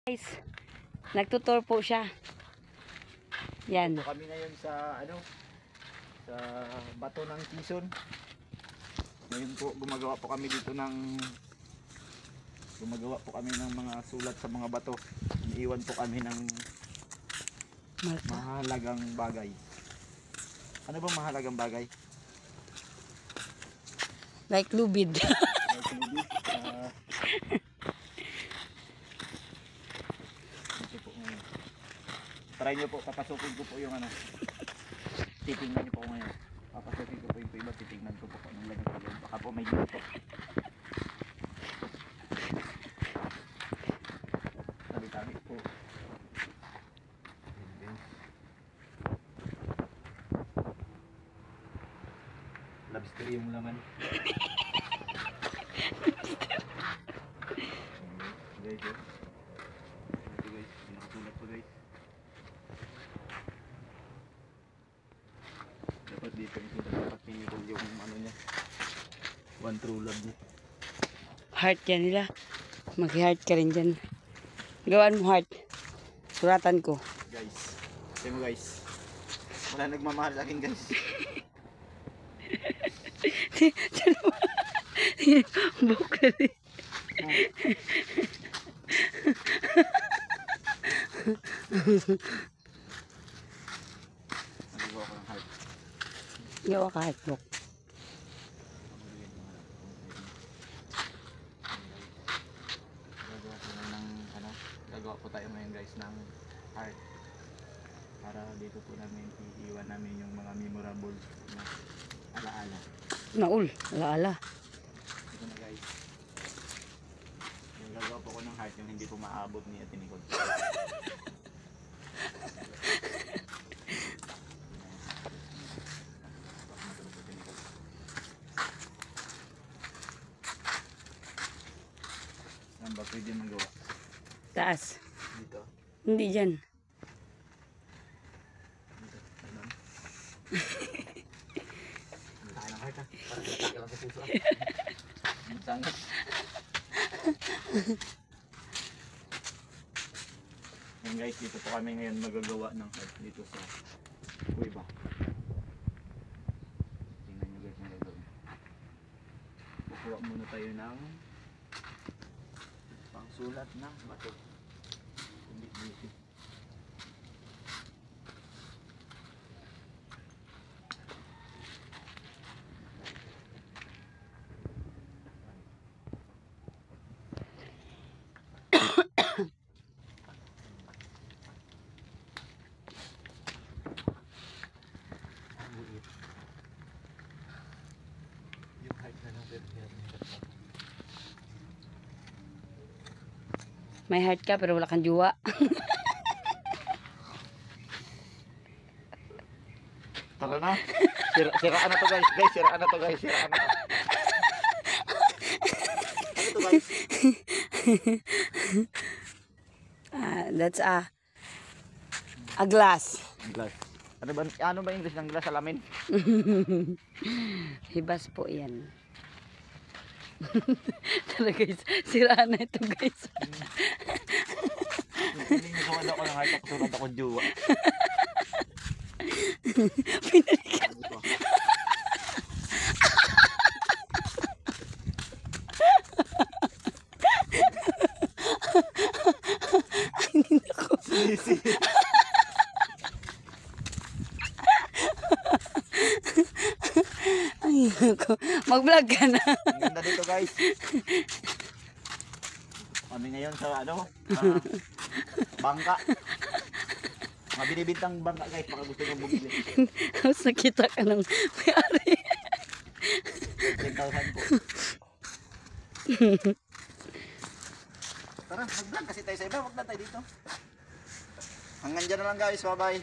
Guys, nagtutur po siya. Yan. Kami ngayon sa sa bato ng Quezon. Ngayon po gumagawa po kami ng mga sulat sa mga bato. Iniiwan po kami ng mahalagang bagay. Ano ba mahalagang bagay? Like lubid. Try nyo po, papasukin ko po yung titingnan nyo po ngayon. Papasukin ko po yung iba, titingnan ko po kung anong lagay ko yun. Baka po may dito. Tabi-tabi po. Lobster yung laman. Guys, ito guys, nakatulad po guys. Dapat dito dapat yung niya. One true love niya. Heart yan nila. Mag-heart ka rin dyan. Gawaan mo heart. Suratan ko. Guys, sabi mo guys. Wala nagmamahal sa akin guys. Buka rin. Nagawa ko ng heart. Gawa ka heart book. Gagawa po tayo ngayon guys ng heart. Para dito po namin iiwan namin yung mga memorable na alaala. Naul. Alaala. Ito na guys. Yung gagawa po ko ng heart yung hindi po maabot ni Ate Nicole. Saan ba pwede magawa? Taas. Dito. Hindi dyan. Dito. Ganun. Ang laki ng heart ha. Parang natake lang sa puso ha. Ang sangat. Yan guys, dito po kami ngayon magagawa ng heart dito sa kuweba. Tingnan nyo guys ang gagawin. Kukuha muna tayo ng pangsulat ng bato. Hindi dito. Yung height na lang pero hirap. May heart ka pero wala kang juwa. Tara na. Siraan na to guys. Guys, siraan na to guys. Siraan na to. Ano to guys? That's a glass. Glass. Ano ba English ng glass? Salamin? Hibas po yan. Talaga guys, siraan na ito guys. Hindi nagawa ako ng heart. Sulat ako juwa. Pinalikan. Ay, hindi ako. Sisi. Ay, ako. Mag-vlog ka na. Ang ganda dito guys. Kami ngayon sa bangka. Mga binibintang bangka guys. Baka gusto nyo bumili. Tapos nakita ka ng may-ari. 10,000 po. Tara, mag-vlog kasi tayo sa iba. Wag na tayo dito. Hanggang dyan na lang guys. Bye bye.